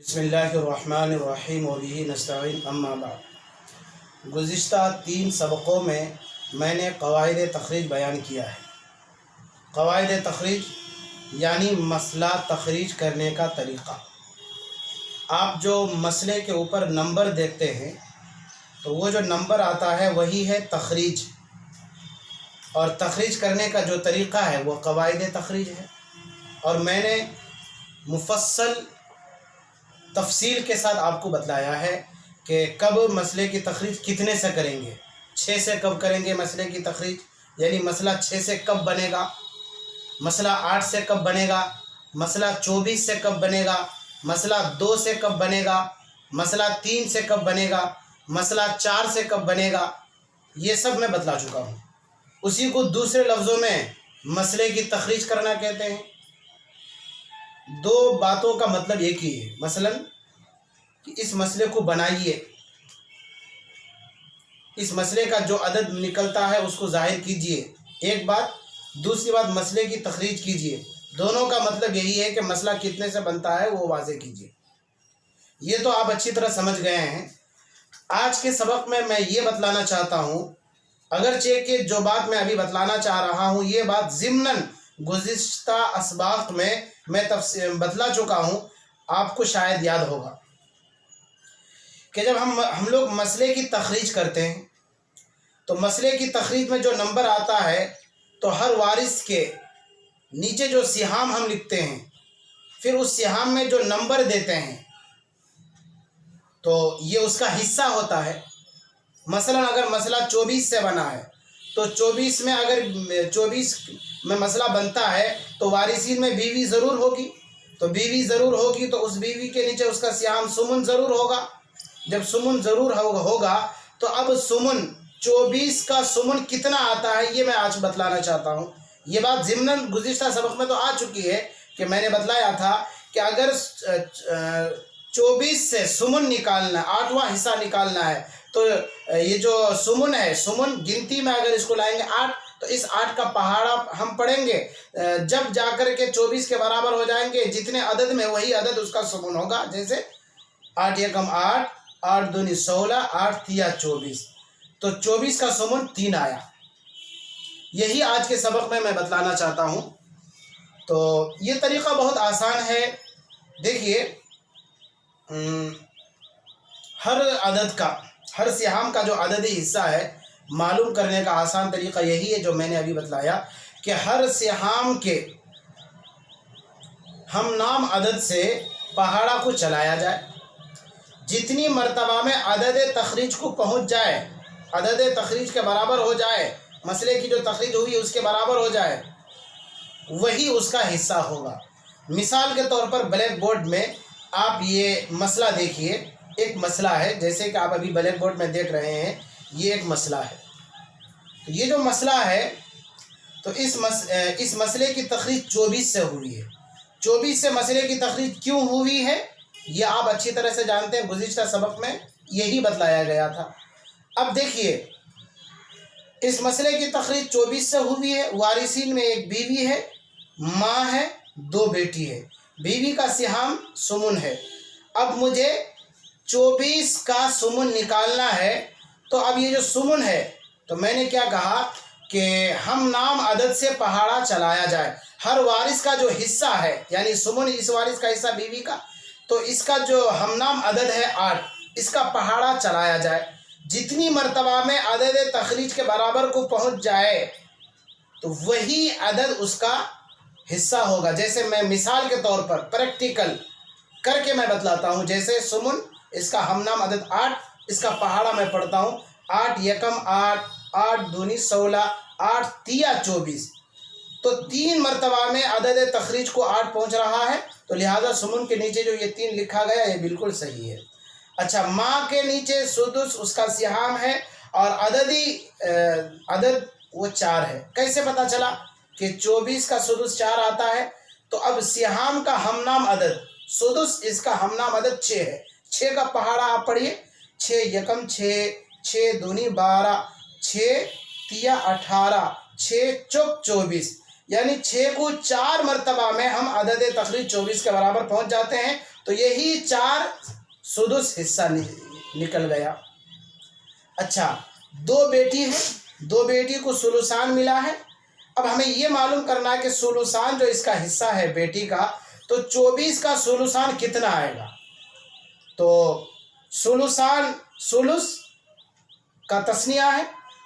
बिस्मिल्लाहिर्रहमानिर्रहीम व बिही नस्तईन अम्मा बाद। गुज़िश्ता 3 सबक़ों में मैंने क़वाइद तख़रीज बयान किया है। क़वाइद तख़रीज यानी मसला तख़रीज करने का तरीक़ा। आप जो मसले के ऊपर नंबर देखते हैं तो वो जो नंबर आता है वही है तख़रीज, और तख़रीज करने का जो तरीक़ा है वो क़वाइद तख़रीज है। और मैंने मुफ़स्सल तफसील के साथ आपको बतलाया है कि कब मसले की तख़रीज कितने से करेंगे। 6 से कब करेंगे मसले की तख़रीज, यानी मसला 6 से कब बनेगा, मसला 8 से कब बनेगा, मसला 24 से कब बनेगा, मसला 2 से कब बनेगा, मसला 3 से कब बनेगा, मसला 4 से कब बनेगा, ये सब मैं बतला चुका हूँ। उसी को दूसरे लफ्ज़ों में मसले की तख़रीज करना कहते हैं। दो बातों का मतलब एक ही है। मसलन कि इस मसले को बनाइए, इस मसले का जो अदद निकलता है उसको ज़ाहिर कीजिए, एक बात। दूसरी बात मसले की तख़रीज कीजिए। दोनों का मतलब यही है कि मसला कितने से बनता है वो वाज़े कीजिए। ये तो आप अच्छी तरह समझ गए हैं। आज के सबक में मैं ये बतलाना चाहता हूँ, अगरचे कि जो बात मैं अभी बतलाना चाह रहा हूँ ये बात ज़िम्नन गुज़िश्ता असबाक़ में मैं बतला चुका हूँ। आपको शायद याद होगा कि जब हम लोग मसले की तख़रीज करते हैं तो मसले की तख़रीज में जो नंबर आता है तो हर वारिस के नीचे जो सिहाम हम लिखते हैं, फिर उस सिहाम में जो नंबर देते हैं तो ये उसका हिस्सा होता है। मसलन अगर मसला 24 से बना है तो 24 में अगर 24 में मसला बनता है तो वारिसीन में बीवी ज़रूर होगी, तो बीवी ज़रूर होगी तो उस बीवी के नीचे उसका सियाम सुमुन ज़रूर होगा। जब सुमुन ज़रूर होगा तो अब सुमुन 24 का सुमुन कितना आता है ये मैं आज बतलाना चाहता हूँ। ये बात ज़िम्नन गुज़िश्ता सबक में तो आ चुकी है कि मैंने बतलाया था कि अगर 24 से सुमुन निकालना, 8वां हिस्सा निकालना है तो ये जो सुमुन है, सुमुन गिनती में अगर इसको लाएंगे 8 तो इस 8 का पहाड़ा हम पढ़ेंगे, जब जाकर के 24 के बराबर हो जाएंगे जितने अदद में वही अदद उसका सुमुन होगा। जैसे 8 एकम 8, 8 दूनी 16, 8 तिया 24, तो 24 का सुमुन 3 आया। यही आज के सबक में मैं बतलाना चाहता हूँ। तो ये तरीक़ा बहुत आसान है। देखिए, हर अदद का, हर सिहाम का जो अददी हिस्सा है मालूम करने का आसान तरीक़ा यही है जो मैंने अभी बतलाया कि हर सिहाम के हम नाम अदद से पहाड़ा को चलाया जाए। जितनी मर्तबा में अदद तख़रीज को पहुँच जाए, अदद तख़रीज के बराबर हो जाए, मसले की जो तख़रीज हुई उसके बराबर हो जाए, वही उसका हिस्सा होगा। मिसाल के तौर पर ब्लैक बोर्ड में आप ये मसला देखिए। एक मसला है, जैसे कि आप अभी ब्लैक बोर्ड में देख रहे हैं, ये एक मसला है। तो ये जो मसला है तो इस मसले की तख़रीज 24 से हुई है। 24 से मसले की तख़रीज क्यों हुई है ये आप अच्छी तरह से जानते हैं, गुज़िश्ता सबक में यही बतलाया गया था। अब देखिए, इस मसले की तख़रीज 24 से हुई है। वारिसीन में एक बीवी है, माँ है, 2 बेटी है। बीवी का सिहाम सुमुन है। अब मुझे 24 का सुमुन निकालना है। तो अब ये जो सुमुन है तो मैंने क्या कहा कि हम नाम अदद से पहाड़ा चलाया जाए। हर वारिस का जो हिस्सा है, यानी सुमुन इस वारिस का हिस्सा बीवी का, तो इसका जो हम नाम अदद है 8, इसका पहाड़ा चलाया जाए। जितनी मर्तबा में अदद तख़रीज के बराबर को पहुँच जाए तो वही अदद उसका हिस्सा होगा। जैसे मैं मिसाल के तौर पर प्रैक्टिकल करके मैं बतलाता हूँ। जैसे सुमुन, इसका हमनाम अदद 8, इसका पहाड़ा मैं पढ़ता हूँ 8 एकम 8, 8 दूनी 16, 8 तिया 24, तो 3 मरतबा में अदद तख़रीज को 8 पहुँच रहा है, तो लिहाजा सुमुन के नीचे जो ये 3 लिखा गया ये बिल्कुल सही है। अच्छा, माँ के नीचे सुदुस उसका सिहाम है और अदद वो 4 है। कैसे पता चला कि 24 का सुदुस 4 आता है? तो अब सिहाम का हमनाम अदद सुदुस, इसका हमनाम अदद 6 है। 6 का पहाड़ा आप पढ़िए, 6 एकम 6, 6 दूनी 12, 6 तिया 18, 6 चौक 24, यानी 6 को 4 मरतबा में हम अदद तखरीज 24 के बराबर पहुंच जाते हैं। तो यही 4 सुदुस हिस्सा निकल गया। अच्छा, 2 बेटी है, 2 बेटी को सुलुसान मिला है। अब हमें ये मालूम करना है कि सुलुसान जो इसका हिस्सा है बेटी का, तो 24 का सुलुसान कितना आएगा। तो सुलुसान सुलुस का तस्निया है,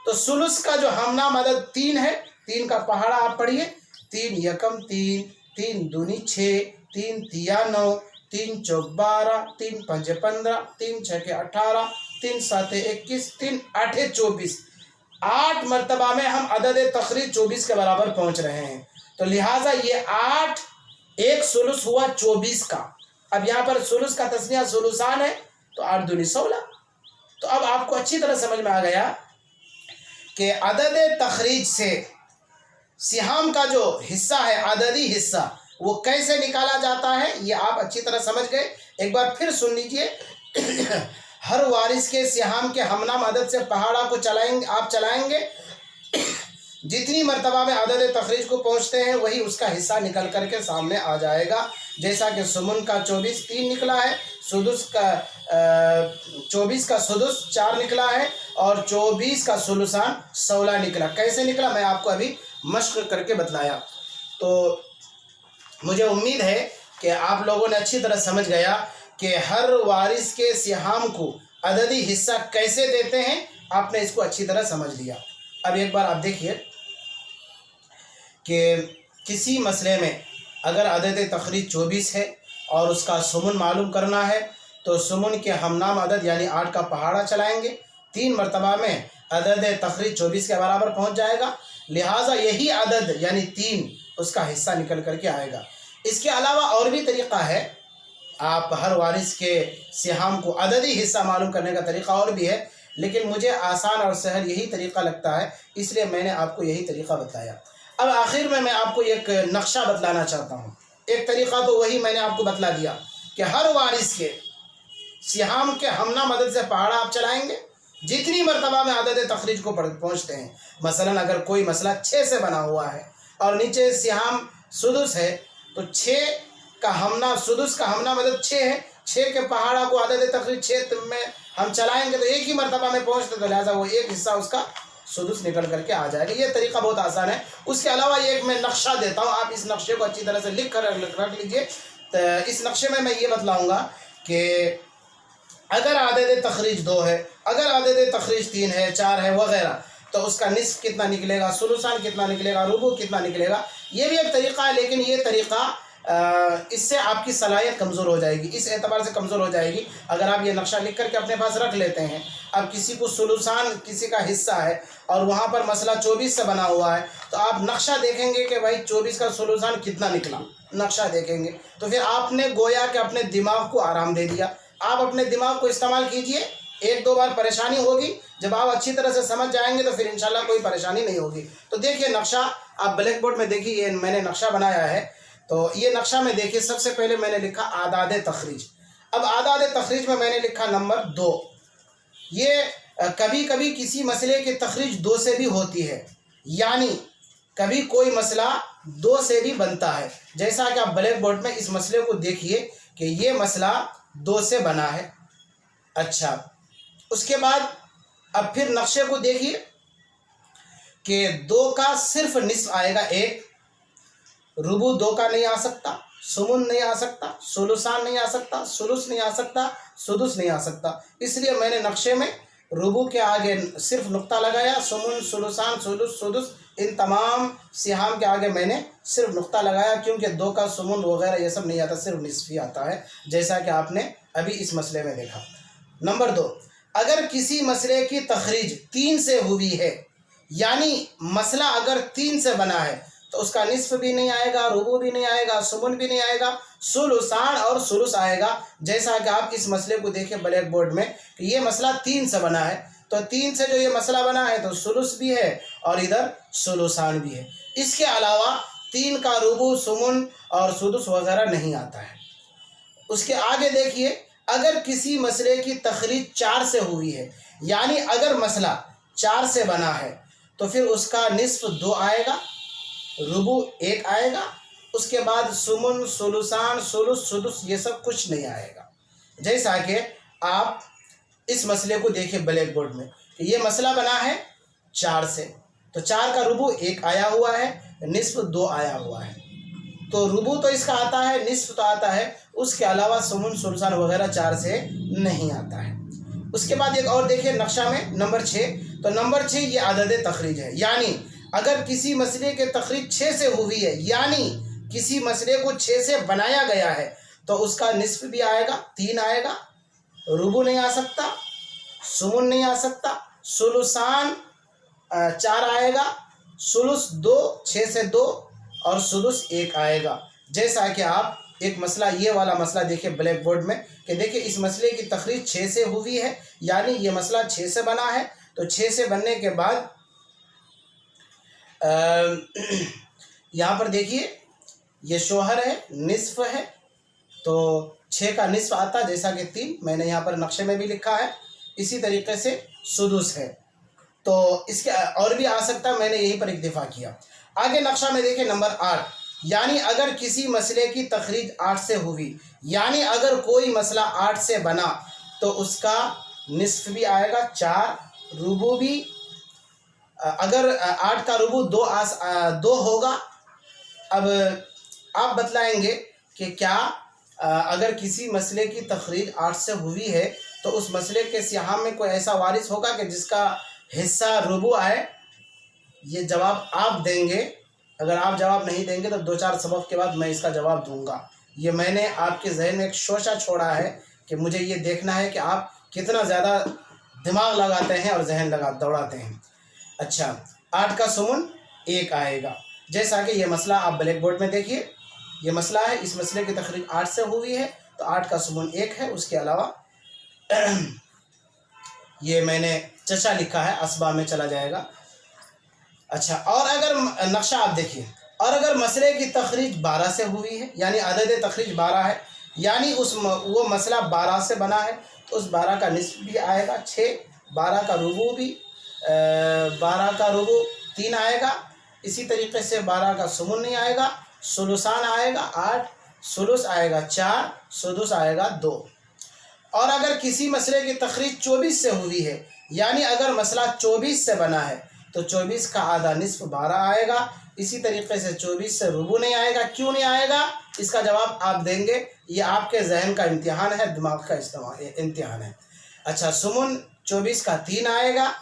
तो सुलुस का जो हमनाम अदद 3 है, 3 का पहाड़ा आप पढ़िए। 3 यकम 3, 3 दूनी 6, 3 तिया 9, 3 चौक 12, 3 पंजे 15, 3 छके 18, 3 साते 21, 3 आठे 24। 8 मरतबा में हम अदद तखरीज 24 के बराबर पहुंच रहे हैं। तो लिहाजा ये 8 एक सुलुस हुआ 24 का। अब यहाँ पर सुलुस का तस्निया सुलुसान है, तो 8 दूनी 16। तो अब आपको अच्छी तरह समझ में आ गया कि अदद तखरीज से सिहाम का जो हिस्सा है, अददी हिस्सा, वो कैसे निकाला जाता है, ये आप अच्छी तरह समझ गए। एक बार फिर सुन लीजिए। हर वारिस के सिहाम के हमनाम अदद से पहाड़ा को चलाएंगे। जितनी मरतबा में अदद तखरीज को पहुंचते हैं वही उसका हिस्सा निकल करके सामने आ जाएगा। जैसा कि सुमुन का 24 3 निकला है, सुदुस का 24 का सुदुस 4 निकला है, और 24 का सुलुसान 16 निकला। कैसे निकला मैं आपको अभी मश्क करके बतलाया। तो मुझे उम्मीद है कि आप लोगों ने अच्छी तरह समझ गया कि हर वारिस के सिहाम को अददी हिस्सा कैसे देते हैं। आपने इसको अच्छी तरह समझ लिया। अब एक बार आप देखिए कि किसी मसले में अगर अदद तखरीज 24 है और उसका सुमुन मालूम करना है, तो सुमुन के हमनाम अदद यानी 8 का पहाड़ा चलाएंगे। 3 मरतबा में अदद तखरीज 24 के बराबर पहुंच जाएगा। लिहाजा यही अदद यानी 3 उसका हिस्सा निकल करके आएगा। इसके अलावा और भी तरीक़ा है। आप हर वारिस के सिहाम को अददी हिस्सा मालूम करने का तरीक़ा और भी है, लेकिन मुझे आसान और सहल यही तरीक़ा लगता है, इसलिए मैंने आपको यही तरीक़ा बताया। अब आखिर में मैं आपको एक नक्शा बतलाना चाहता हूँ। एक तरीक़ा तो वही मैंने आपको बतला दिया कि हर वारिस के सिहाम के हमनाम अदद से पहाड़ा आप चलाएंगे। जितनी मरतबा में अदद तखरीज को पहुँचते हैं, मसलन अगर कोई मसला 6 से बना हुआ है और नीचे सिहाम सुदुस है, तो 6 का हमना सुदुस का हमनाम अदद 6 है। 6 के पहाड़ा को अदद तखरीज 6 में हम चलाएंगे तो एक ही मरतबा में पहुँचते, तो लिहाजा वो एक हिस्सा उसका सुदुस निकल करके आ जाएगा। ये तरीका बहुत आसान है। उसके अलावा ये एक मैं नक्शा देता हूँ, आप इस नक्शे को अच्छी तरह से लिख कर रख लीजिए। तो इस नक्शे में मैं ये बतलाऊँगा कि अगर अदद तखरीज 2 है, अगर अदद तखरीज 3 है, 4 है वगैरह, तो उसका निस्फ कितना निकलेगा, सुलुसान कितना निकलेगा, रुबू कितना निकलेगा। ये भी एक तरीक़ा है, लेकिन ये तरीक़ा इससे आपकी सलाहियत कमज़ोर हो जाएगी, इस एतबार से कमज़ोर हो जाएगी अगर आप ये नक्शा लिख करके अपने पास रख लेते हैं। अब किसी को सुलुसान किसी का हिस्सा है और वहाँ पर मसला 24 से बना हुआ है, तो आप नक्शा देखेंगे कि भाई 24 का सुलुसान कितना निकला, नक्शा देखेंगे तो फिर आपने गोया कि अपने दिमाग को आराम दे दिया। आप अपने दिमाग को इस्तेमाल कीजिए, 1-2 बार परेशानी होगी, जब आप अच्छी तरह से समझ जाएंगे तो फिर इंशाल्लाह कोई परेशानी नहीं होगी। तो देखिए नक्शा, आप ब्लैक बोर्ड में देखिए, ये मैंने नक्शा बनाया है। तो ये नक्शा में देखिए, सबसे पहले मैंने लिखा आदाद तखरीज। अब आदाद तखरीज में मैंने लिखा नंबर 2। ये कभी कभी किसी मसले की तखरीज 2 से भी होती है, यानी कभी कोई मसला 2 से भी बनता है। जैसा कि आप ब्लैक बोर्ड में इस मसले को देखिए कि ये मसला 2 से बना है। अच्छा, उसके बाद अब फिर नक्शे को देखिए कि 2 का सिर्फ निस्फ आएगा 1, रुबू 2 का नहीं आ सकता, सुमुन नहीं आ सकता, सुलुसान नहीं आ सकता, सुलुस नहीं आ सकता, सुदुस नहीं आ सकता। इसलिए मैंने नक्शे में रुबू के आगे सिर्फ नुक्ता लगाया, सुमुन, सुलुसान, सुलुस, सुदुस, इन तमाम सिहाम के आगे मैंने सिर्फ नुक्ता लगाया, क्योंकि 2 का सुमुन वगैरह ये सब नहीं आता, सिर्फ निस्फ ही आता है, जैसा कि आपने अभी इस मसले में देखा। नंबर 2, अगर किसी मसले की तखरीज 3 से हुई है, यानी मसला अगर 3 से बना है, तो उसका निस्फ भी नहीं आएगा, रुबू भी नहीं आएगा, सुमुन भी नहीं आएगा, सुलुसान और सुलुस आएगा। जैसा कि आप इस मसले को देखें ब्लैक बोर्ड में कि ये मसला 3 से बना है, तो 3 से जो ये मसला बना है तो सुलुस भी है और इधर सुलुसान भी है। इसके अलावा 3 का रुबू, सुमुन और सुदुस वगैरह नहीं आता है। उसके आगे देखिए, अगर किसी मसले की तखरीज 4 से हुई है, यानी अगर मसला 4 से बना है, तो फिर उसका निस्फ 2 आएगा, रुबू एक आएगा, उसके बाद सुमुन, सुलुसान, सुलुस, सुदुस ये सब कुछ नहीं आएगा। जैसा कि आप इस मसले को देखिए ब्लैक बोर्ड में, ये मसला बना है 4 से, तो 4 का रुबू 1 आया हुआ है, निस्फ 2 आया हुआ है। तो रुबू तो इसका आता है, निस्फ तो आता है, उसके अलावा सुमुन, सुलसान वगैरह 4 से नहीं आता है। उसके बाद एक और देखिए नक्शा में नंबर 6, तो नंबर 6 ये अदद तखरीज है, यानी अगर किसी मसले के तखरीज 6 से हुई है, यानी किसी मसले को 6 से बनाया गया है, तो उसका निस्फ भी आएगा, 3 आएगा, रुबू नहीं आ सकता, सुमुन नहीं आ सकता, सुलुसान 4 आएगा, सुलुस 2, 6 से 2 और सुदुस 1 आएगा। जैसा कि आप एक मसला, ये वाला मसला देखिए ब्लैक बोर्ड में, कि देखिए इस मसले की तखरीज 6 से हुई है, यानी ये मसला 6 से बना है। तो 6 से बनने के बाद यहाँ पर देखिए ये शोहर है, निस्फ है, तो 6 का निस्फ आता है, जैसा कि 3 मैंने यहाँ पर नक्शे में भी लिखा है। इसी तरीके से सुदुस है, तो इसके और भी आ सकता है, मैंने यहीं पर इक्तिफा किया। आगे नक्शा में देखिए नंबर 8, यानी अगर किसी मसले की तखरीज 8 से हुई, यानी अगर कोई मसला 8 से बना तो उसका निस्फ भी आएगा, 4 रुबू भी, अगर 8 का रुबू 2 होगा। अब आप बतलाएंगे कि क्या अगर किसी मसले की तखरीज 8 से हुई है तो उस मसले के सिहाम में कोई ऐसा वारिस होगा कि जिसका हिस्सा रुबू आए? ये जवाब आप देंगे। अगर आप जवाब नहीं देंगे तो 2-4 सबक के बाद मैं इसका जवाब दूंगा। ये मैंने आपके जहन में एक शोशा छोड़ा है कि मुझे ये देखना है कि आप कितना ज़्यादा दिमाग लगाते हैं और जहन दौड़ाते हैं। अच्छा, 8 का सुमुन 1 आएगा, जैसा कि ये मसला आप ब्लैक बोर्ड में देखिए, ये मसला है, इस मसले की तकरीब 8 से हुई है, तो 8 का सुमुन 1 है। उसके अलावा ये मैंने चचा लिखा है, असबा में चला जाएगा। अच्छा, और अगर नक्शा आप देखिए, और अगर मसले की तखरीज 12 से हुई है, यानी अदद तखरीज 12 है, यानी वो मसला 12 से बना है, तो उस 12 का निस्फ भी आएगा 6, 12 का रुबू भी 12 का रुबू 3 आएगा। इसी तरीके से 12 का सुमुन नहीं आएगा, सुलुसान आएगा 8, सुलुस आएगा 4, सुदुस आएगा 2। और अगर किसी मसले की तखरीज 24 से हुई है, यानी अगर मसला 24 से बना है, तो 24 का आधा निस्फ 12 आएगा। इसी तरीके से 24 से रुबू नहीं आएगा। क्यों नहीं आएगा, इसका जवाब आप देंगे। ये आपके जहन का इम्तिहान है, दिमाग का इम्तिहान है। अच्छा, सुमुन 24 का 3 आएगा,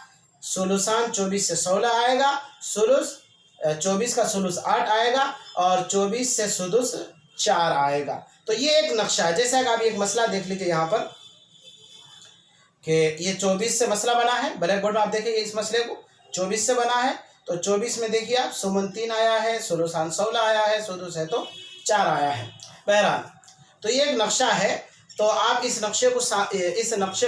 सुलुसान 24 से 16 आएगा, सुलुस 24 का सुलुस 8 आएगा, और 24 से सुदुस 4 आएगा। तो ये एक नक्शा है। जैसा कि आप एक मसला देख लीजिए यहाँ पर कि ये 24 से मसला बना है, ब्लैक बोर्ड में आप देखिए इस मसले को 24 से बना है। तो 24 में देखिए आप, सुमन 3 आया है, सुलुसान 16 आया है, सुदुस है तो 4 आया है। बहरहाल, तो ये एक नक्शा है। तो आप इस नक्शे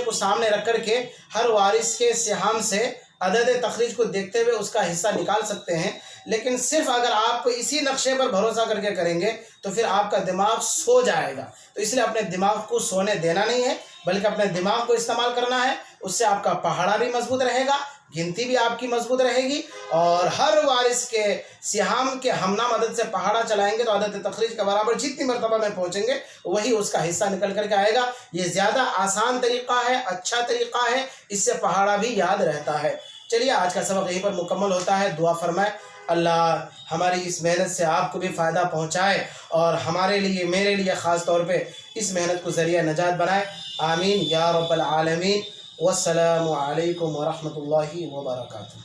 को सामने रख कर के हर वारिस के सिहाम से अदद तखरीज को देखते हुए उसका हिस्सा निकाल सकते हैं। लेकिन सिर्फ अगर आप इसी नक्शे पर भरोसा करके करेंगे तो फिर आपका दिमाग सो जाएगा। तो इसलिए अपने दिमाग को सोने देना नहीं है, बल्कि अपने दिमाग को इस्तेमाल करना है। उससे आपका पहाड़ा भी मजबूत रहेगा, गिनती भी आपकी मजबूत रहेगी, और हर वारिस के सिहाम के हमना मदद से पहाड़ा चलाएंगे तो अदद तखरीज के बराबर जितनी मरतबा में पहुँचेंगे वही उसका हिस्सा निकल करके आएगा। ये ज़्यादा आसान तरीक़ा है, अच्छा तरीक़ा है, इससे पहाड़ा भी याद रहता है। चलिए, आज का सबक यहीं पर मुकम्मल होता है। दुआ फरमाए अल्लाह हमारी इस मेहनत से आपको भी फ़ायदा पहुँचाए, और हमारे लिए, मेरे लिए ख़ास तौर पे इस मेहनत को ज़रिया नजात बनाए। आमीन या रब्बल आलमीन। वस्सलामु अलैकुम व रहमतुल्लाहि व बरकातुहू।